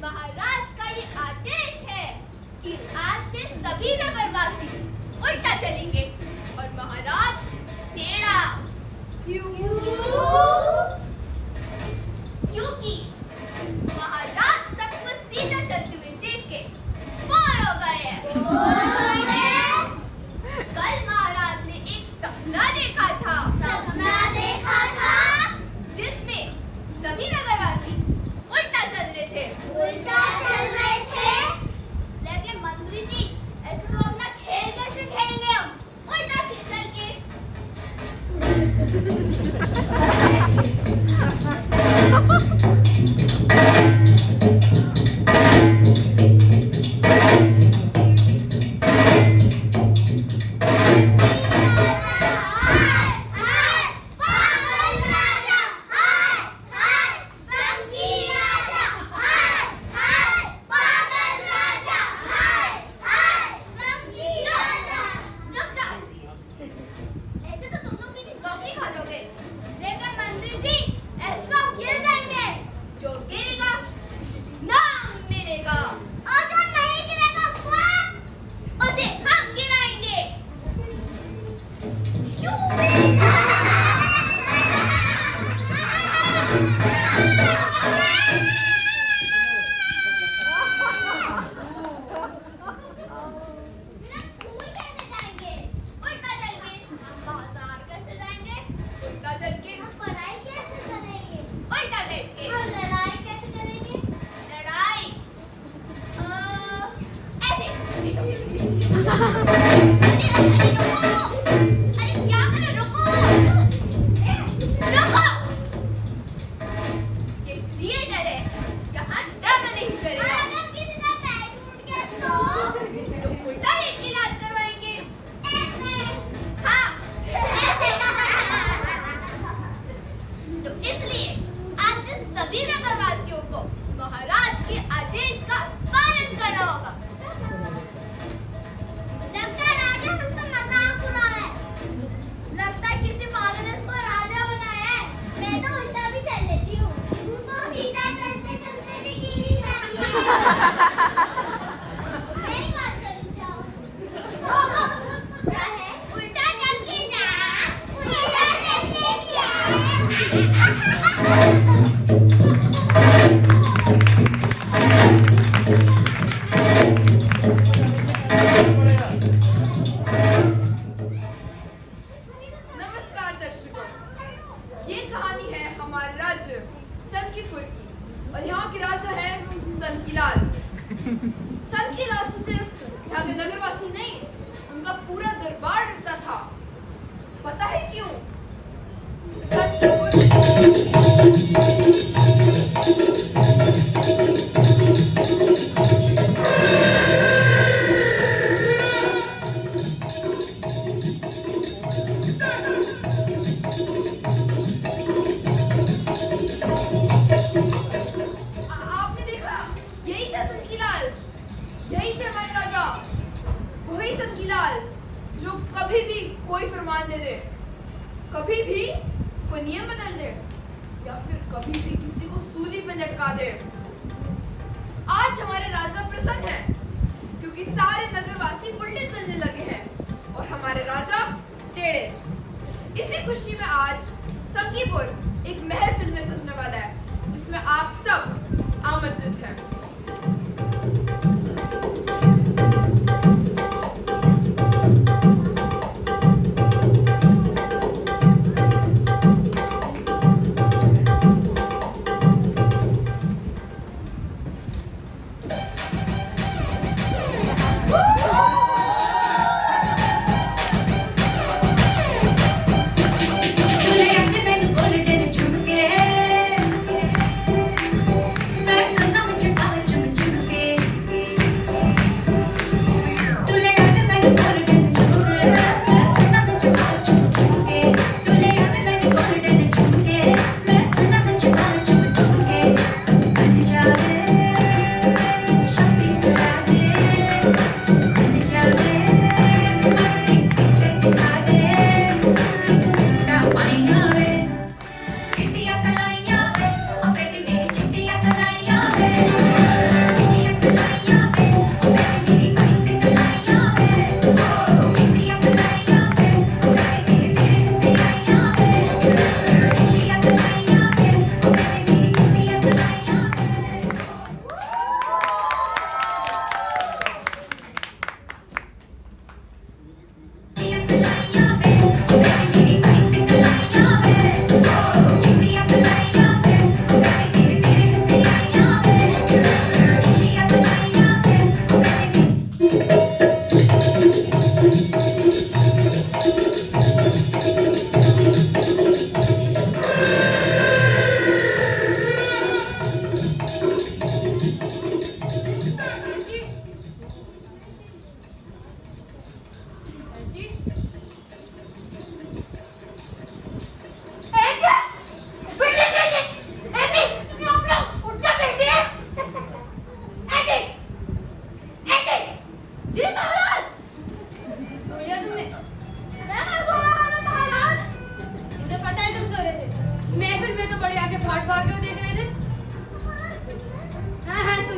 महाराज का ये आदेश है कि आज से सभी नगरवासी उल्टा चलेंगे और महाराज टेढ़ा। क्योंकि महाराज सबको सीधा चलते हुए देख के बोर हो गए हैं। कल महाराज ने एक सपना देखा था। जिसमें सभी नगरवासी उल्टा चल रहे थे। लेकिन मंत्री जी, ऐसे तो अपना खेल कैसे खेलेंगे हम उल्टा चल के?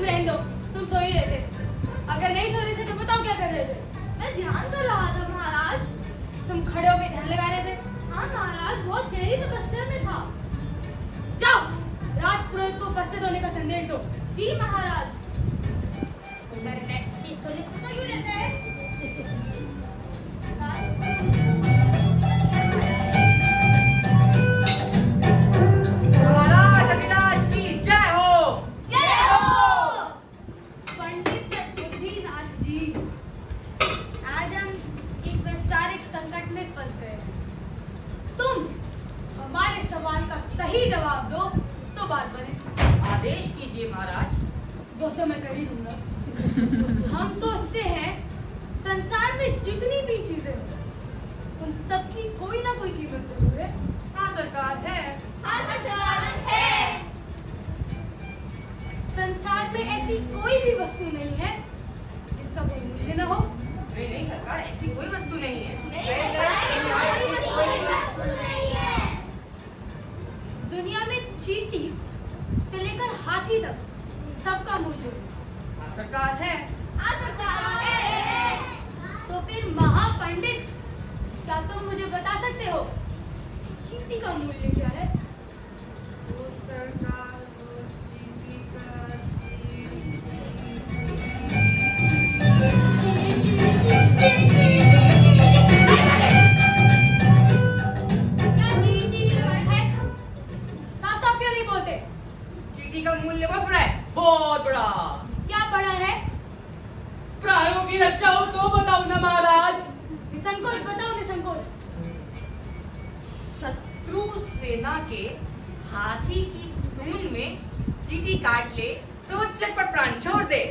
तुम रहने दो, तुम सो ही रहे थे। अगर नहीं सो रहे थे तो बताओ क्या कर रहे थे? मैं ध्यान कर रहा था महाराज। तुम खड़े होकर ध्यान लगा रहे थे? हाँ महाराज, बहुत गहरी तपस्या में था। जाओ, राज पुरोहित को उपस्थित होने का संदेश दो। जी महाराज। सुंदर रहता है, ठीक तो लिख। तो क्यों रहता है? महाराज अभिलाष की जय हो। जय हो। पंडित बुद्धिनाथ जी, आज हम एक वैचारिक संकट में फंस गए। तुम हमारे सवाल का सही जवाब दो तो बात बने। आदेश कीजिए महाराज। वो तो मैं कर ही दूंगा। हम सोचते हैं संसार में जितनी भी चीजें हैं उन सबकी कोई ना कोई कीमत जरूर है। हाँ सरकार है। हाँ सरकार है। संसार में ऐसी कोई भी वस्तु नहीं है जिसका कोई मूल्य न हो। नहीं नहीं सरकार, ऐसी कोई वस्तु नहीं है। नहीं सरकार, कोई वस्तु नहीं है। दुनिया में चींटी से लेकर हाथी तक सबका मूल्य है। हाँ सरकार है। हाँ सरकार है। तो फिर महापंडित, क्या तुम मुझे बता सकते हो चींटी का मूल्य क्या है? वो सरकार, वो चींटी का क्या चींटी गलत है? साफ साफ क्यों नहीं बोलते? चींटी का मूल्य बहुत बड़ा है, बहुत बड़ा। क्या पढ़ा है? प्राणों की रक्षा हो तो बताओ ना महाराज। निसंकोच बताओ, निसंकोच। शत्रु सेना के हाथी की सूंड में चींटी काट ले तो चटपट प्राण छोड़ दे।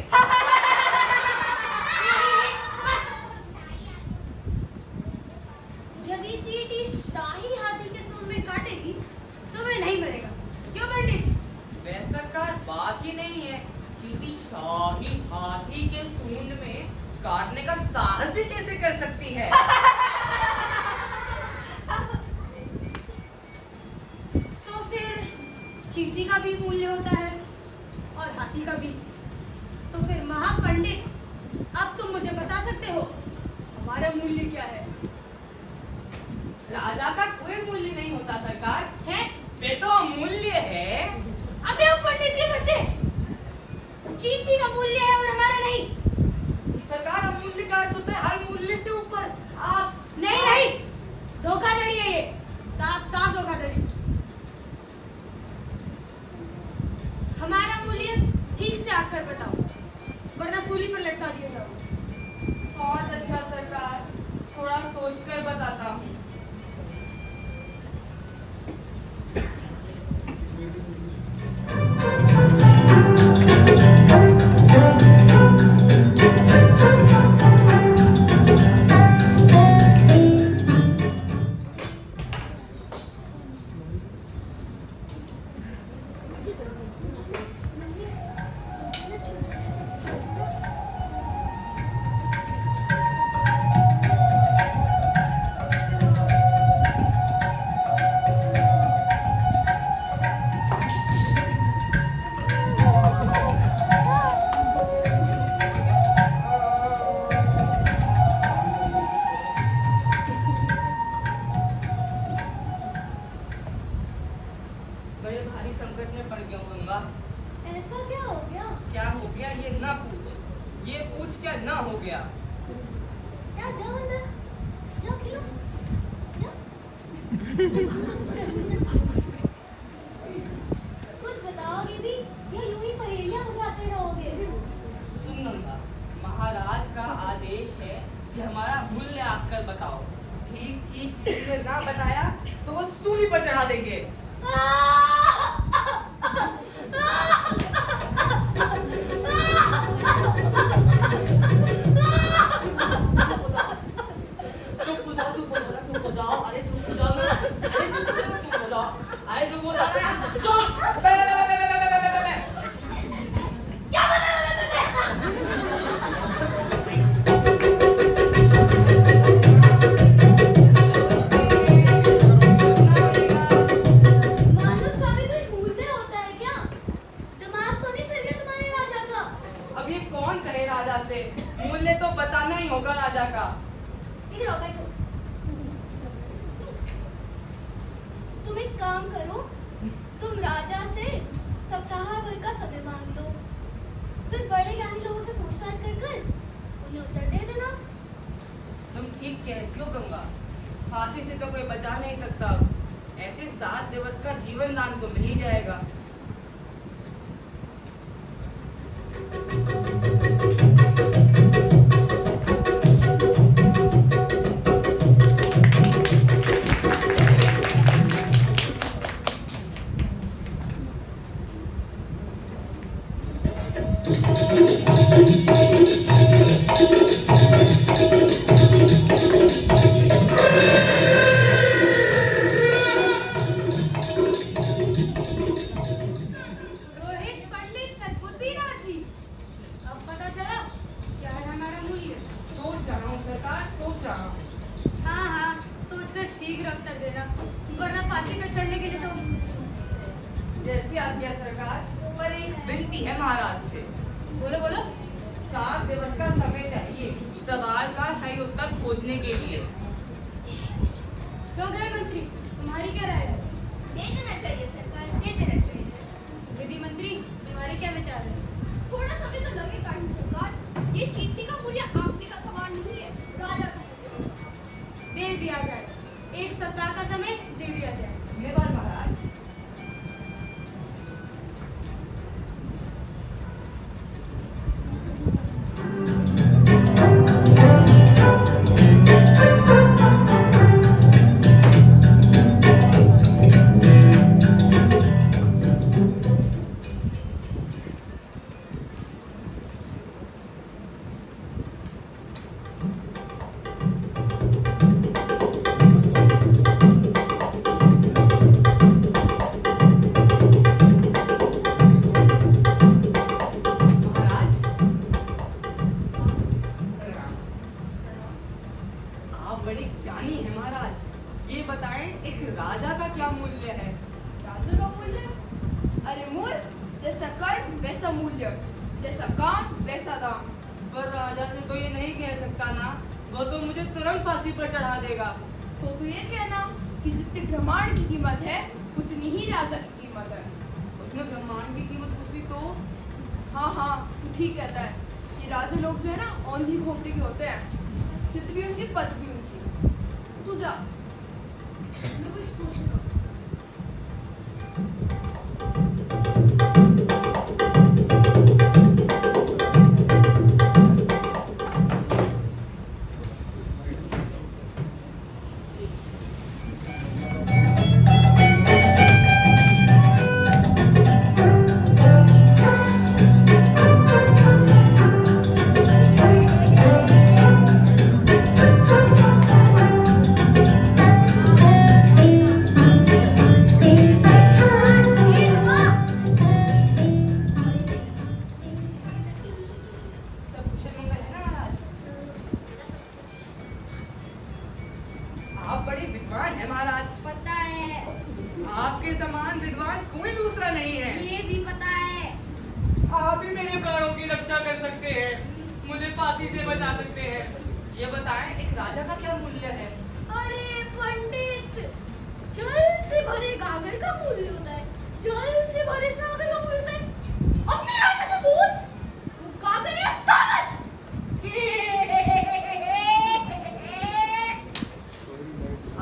यदि चींटी शाही हाथी के सूंड में काटेगी तो वह नहीं मरेगा। क्यों पंडित जी? वैसा सरकार बात ही नहीं है। चींटी शाही हाथी के सूंड में काटने का साहस ही कैसे कर सकती है? तो फिर चींटी का भी मूल्य होता है और हाथी का भी। तो फिर महापंडित, अब तुम मुझे बता सकते हो हमारा मूल्य क्या है? राजा का कोई मूल्य नहीं होता सरकार। है? वे तो मूल्य है। अबे हम पंडित के बच्चे, चींटी का मूल्य है और हमारा नहीं। सरकार अमूल्य का अर्थ होता है हर मूल्य से ऊपर। आप नहीं नहीं, धोखाधड़ी है ये, साफ साफ धोखाधड़ी। हमारा मूल्य ठीक से आकर बताओ, वरना सूली पर लटका दिया जाओ। बहुत अच्छा सरकार, थोड़ा सोचकर बताता हूँ। बड़े भारी संकट में पड़ गया हूँ गंगा। ऐसा क्या हो गया? क्या हो गया ये ना पूछ, ये पूछ क्या ना हो गया। क्या जाओ अंदर, जाओ खेलो, जाओ। कुछ बताओगे भी या यूं ही पहेलियां बुझाते रहोगे? सुन गंगा, महाराज का आदेश है कि हमारा मूल्य आकर बताओ। ठीक ठीक मूल्य ना बताया तो सूली पर चढ़ा देंगे। चुप हो जाओ, चुप हो जाओ, चुप हो जाओ। अरे चुप हो जाओ ना, अरे चुप हो जाओ, अरे चुप हो जाओ ना। चुप। बे, बे, बे, बे, बे, बे, बे, बे, बे। क्या बता? मानुस का राजा से। मूल्य तो बताना ही होगा राजा का। इधर आओ, बैठो। तुम एक काम करो, तुम राजा से सप्ताह भर का समय मांग लो, फिर बड़े ज्ञानी लोगों से पूछताछ कर कर उन्हें उत्तर दे देना। तुम ठीक कहती हो गंगा, फांसी से तो कोई बचा नहीं सकता। ऐसे 7 दिवस का जीवन दान तो मिल ही जाएगा। रोहित पंडित सद्बुद्धिनाथ जी, अब पता चला क्या है हमारा मूल्य। सोच रहा हूँ सरकार, सोच रहा हूँ। हाँ हाँ, सोचकर शीघ्र उत्तर देना, वरना फांसी पर चढ़ने के लिए तो। जैसी आज्ञा सरकार, पर एक विनती है महाराज से। बोलो बोलो। 7 दिवस का समय चाहिए सवाल का सही उत्तर खोजने के लिए। तो गृह मंत्री, तुम्हारी क्या राय है? दे देना चाहिए सरकार, दे देना चाहिए। विधि मंत्री, तुम्हारे क्या विचार है? थोड़ा समय तो लगेगा ही सरकार, ये चिट्ठी का मूल्य आपने का सवाल नहीं है, राजा का है। दे दिया जाए, 1 सप्ताह का समय दे दिया जाए। धन्यवाद महाराज। आप बड़े ज्ञानी हैं महाराज। ये बताएं एक राजा का क्या मूल्य है? राजा का मूल्य? अरे मूर्ख, जैसा कर्म वैसा मूल्य, जैसा काम वैसा दाम। पर राजा से तो ये नहीं कह सकता ना, वो तो मुझे तुरंत फांसी पर चढ़ा देगा। तो तू ये कहना कि जितनी ब्रह्मांड की कीमत है उतनी ही राजा की कीमत है। उसने ब्रह्मांड की कीमत पूछ ली तो? हाँ हाँ, तू ठीक कहता है। ये राजा लोग जो है ना, औंधी खोपड़ी के होते हैं, चित भी उनकी, पद भी उनकी। तू जा, मैं कुछ सोच रहा हूँ। सब कुशल मंगल है ना महाराज? आप बड़े विद्वान हैं महाराज। पता है, आपके समान विद्वान कोई दूसरा नहीं है। ये भी पता है। आप ही मेरे प्राणों की रक्षा कर सकते हैं, मुझे फांसी से बचा सकते हैं। ये बताएं एक राजा का क्या मूल्य है? अरे पंडित, जल से भरे गागर का मूल्य होता है, जल से भरे सागर का मूल्य होता है। अपने राजा से पूछ, वो गागर या सागर?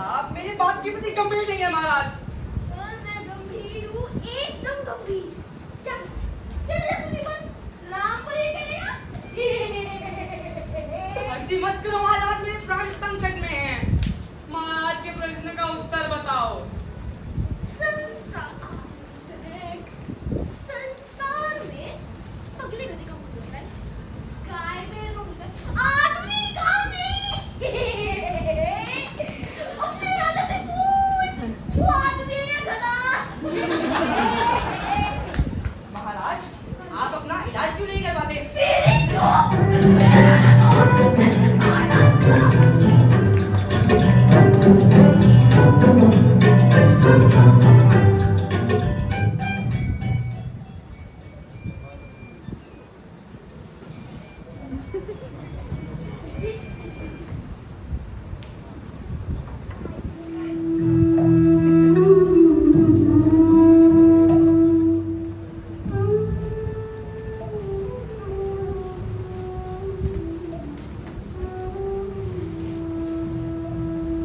आप मेरी बात की प्रति गंभीर नहीं है महाराज। मैं गंभीर हूँ, एकदम गंभीर। चल, चल जैसे भी बात, राम पर ही करेगा। हंसी मत करो महाराज, मेरे प्राण संकट में हैं। महाराज के प्रश्न का उत्तर बताओ। संसार में अगले गधे का मूल्य होता है, गाय बैल का मूल्य, आदमी का नहीं। अपने राजा से पूछ, वो आदमी है या गधा? महाराज आप अपना इलाज क्यों नहीं करवाते? तेरे तो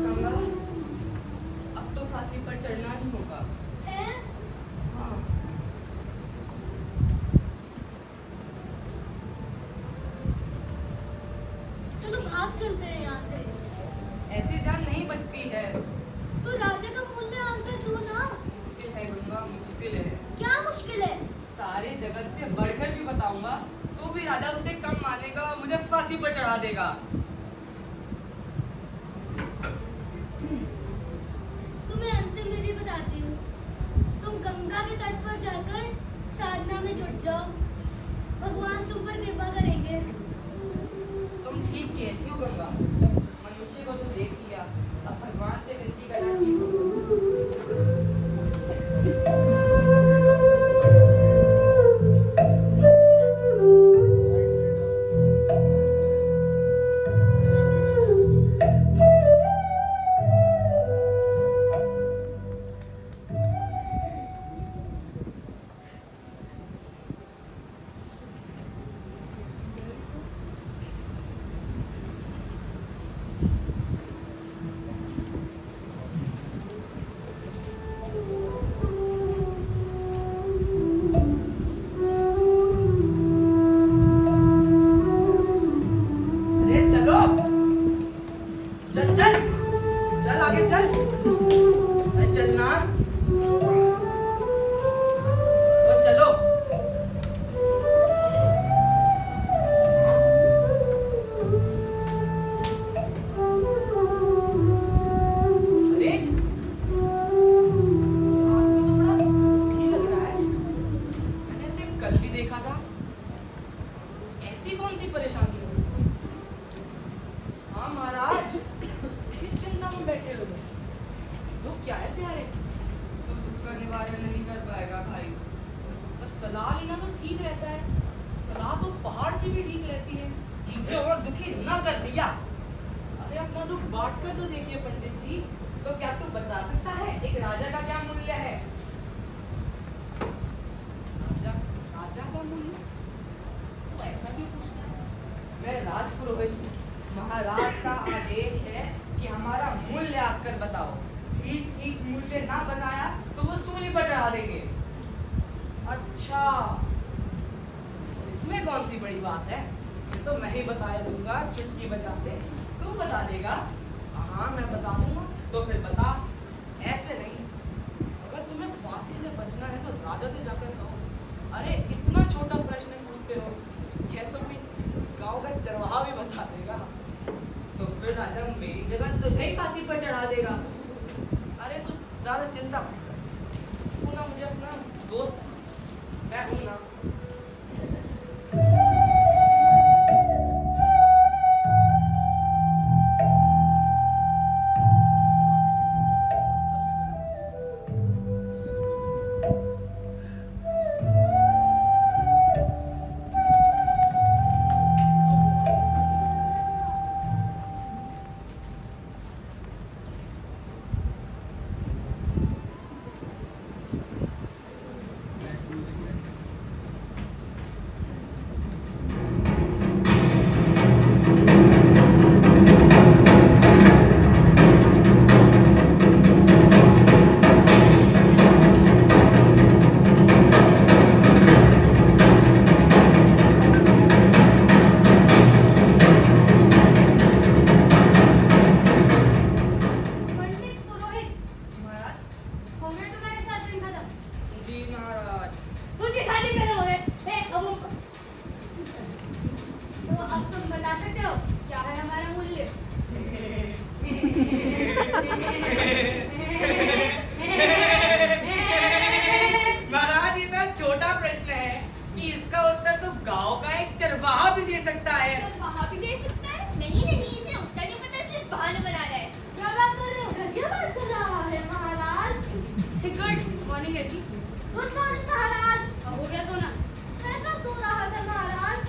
गंगा, अब तो फांसी पर चढ़ना ही होगा। हैं? हाँ। चलो भाग चलते हैं यहाँ से। ऐसी जान नहीं बचती है। तो राजा का मूल्य आंकर दो ना। मुश्किल है गंगा, मुश्किल है। क्या मुश्किल है? सारे जगत से बढ़कर भी बताऊंगा तो भी राजा उसे कम मानेगा और मुझे फांसी पर चढ़ा देगा। तुम्हें अंतिम विधि बताती हूँ। तुम गंगा के तट पर जाकर साधना में जुट जाओ। भगवान तुम पर कृपा करेंगे। तुम ठीक कहती हो गंगा। मनुष्य को तो देख लिया, अब भगवान से विनती करना ठीक होगा। अरे चलो, चल चल चल आगे चल। अरे चलना तो चलो। अरे आदमी तो बड़ा दुखी लग रहा है। मैंने इसे कल भी देखा था। ऐसी कौन सी परेशानी है? हाँ महाराज, किस चिंता में बैठे हो? दुख क्या है तुम्हारे? तो दुख का निवारण नहीं कर पाएगा भाई। पर सलाह लेना तो ठीक रहता है। सलाह तो पहाड़ से भी ठीक रहती है। मुझे और दुखी न कर भैया। अरे अपना दुख बांट कर तो देखिए पंडित जी। तो क्या तू बता सकता है एक राजा का क्या मूल्य है? राजा राजा का मूल्य? तो ऐसा क्यों पूछना है? मैं राजपुरोहित हूँ। महाराज का आदेश है कि हमारा मूल्य आकर बताओ। ठीक ठीक मूल्य ना बताया तो वो सूली पर चढ़ा देंगे। अच्छा, इसमें कौन सी बड़ी बात है? ये तो मैं ही बताया दूंगा चुटकी बजाते। तू बता देगा? हाँ मैं बताऊंगा। तो फिर बता। ऐसे नहीं, अगर तुम्हें फांसी से बचना है तो राजा से जाकर कहो। अरे इतना छोटा प्रश्न पूछते हो, यह तो कोई गाँव का चरवाहा भी बता देगा। तो फिर राजा मेरी जगह तुझे ही फांसी पर चढ़ा देगा। अरे तू ज्यादा चिंता मत कर। तू ना मुझे अपना दोस्त है, मैं हूं ना। महाराज ये तो छोटा प्रश्न है कि इसका उत्तर तो गांव का एक चरवाहा भी दे सकता है। वहाँ भी दे सकता है? नहीं नहीं, इसे उत्तर नहीं पता, सिर्फ बहाना बना रहा है। क्या बात कर रहे हो? क्या बात कर रहा है महाराज? गुड मॉर्निंग एटी। गुड मॉर्निंग महाराज। अब हो गया सोना? मैं तो सो रहा था महाराज।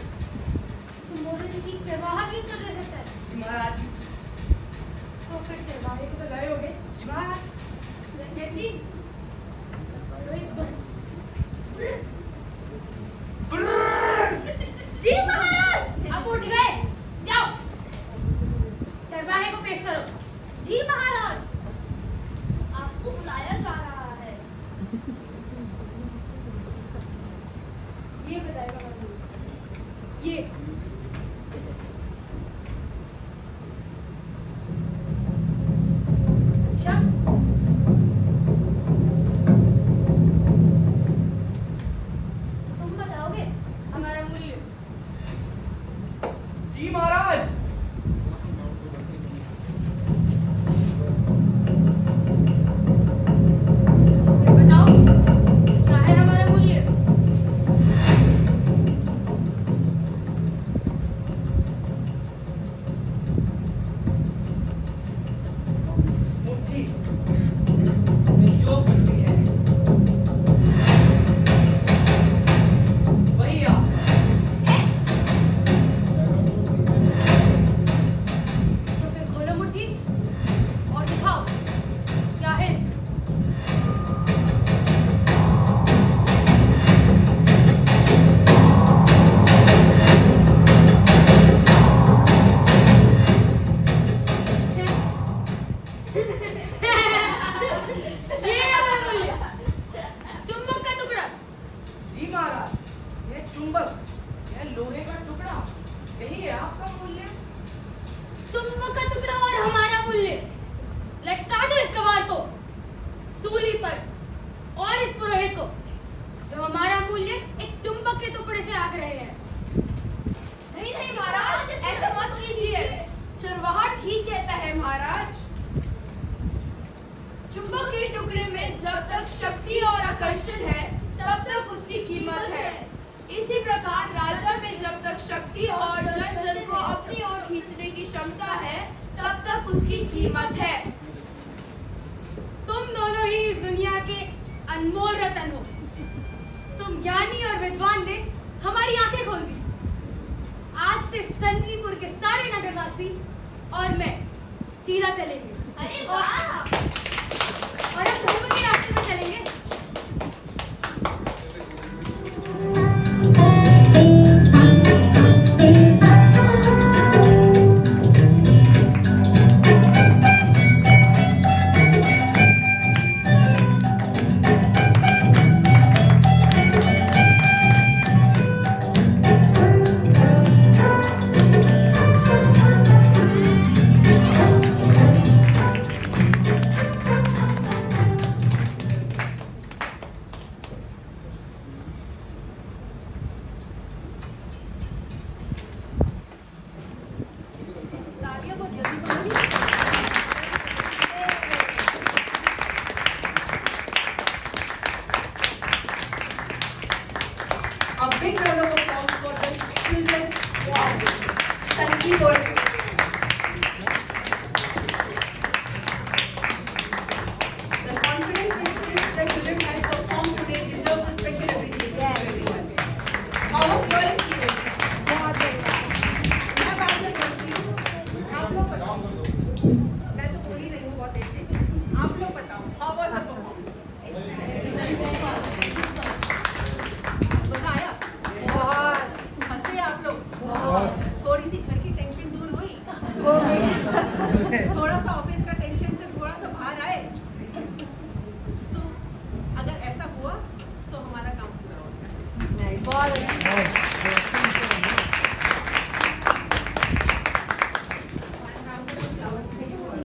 तुम बोल रहे थे कि ये अच्छा, तुम बताओगे हमारा मूल्य? जी महाराज। फिर बताओ क्या है हमारा मूल्य? मुट्ठी में जो कुछ भी है वही आप। तो फिर खोलो मुट्ठी और दिखाओ क्या है इसमें। ये है हमारा मूल्य, चुंबक का टुकड़ा। जी महाराज, यह चुंबक, यह लोहे का टुकड़ा, यही है आपका मूल्य। चुंबक का टुकड़ा और हमारा मूल्य, लटका दो इस गवार को सूली पर और इस पुरोहित को जो हमारा मूल्य एक चुंबक के टुकड़े से आंक रहे हैं। नहीं नहीं महाराज, ऐसा मत कीजिए। चरवाहा ठीक कहता है महाराज। चुंबक के टुकड़े में जब तक शक्ति और आकर्षण है तब तक उसकी कीमत है। इसी प्रकार राजा में जब तक शक्ति और जन जन को अपनी ओर खींचने की क्षमता है तब तक उसकी कीमत है। तुम दोनों ही इस दुनिया के अनमोल रतन हो। तुम ज्ञानी और विद्वान ने हमारी आंखें खोल दी। आज से सन्नीपुर के सारे नगरवासी और मैं सीधा चलेंगे। अरे वाह, और अब धर्म के रास्ते में चलेंगे। तालियां बहुत जल्दी बजानी। A big round of applause for the children. Wow. Thank you for the confidence and spirit that children have performed today deserves a special appreciation. Yes. Our first student. मैं बात नहीं करती। आप लोग बताओ। मैं तो बोली नहीं हूँ बहुत अच्छी। आप लोग बताओ। How was the performance? मजा आया? बहुत। हंसे आप लोग? बहुत। थोड़ी सी घर की टेंशन दूर हुई? थोड़ा सा ऑफिस का टेंशन से थोड़ा सा बाहर आए? So, अगर ऐसा हुआ तो हमारा काम पूरा होता है। नहीं, बहुत अच्छा।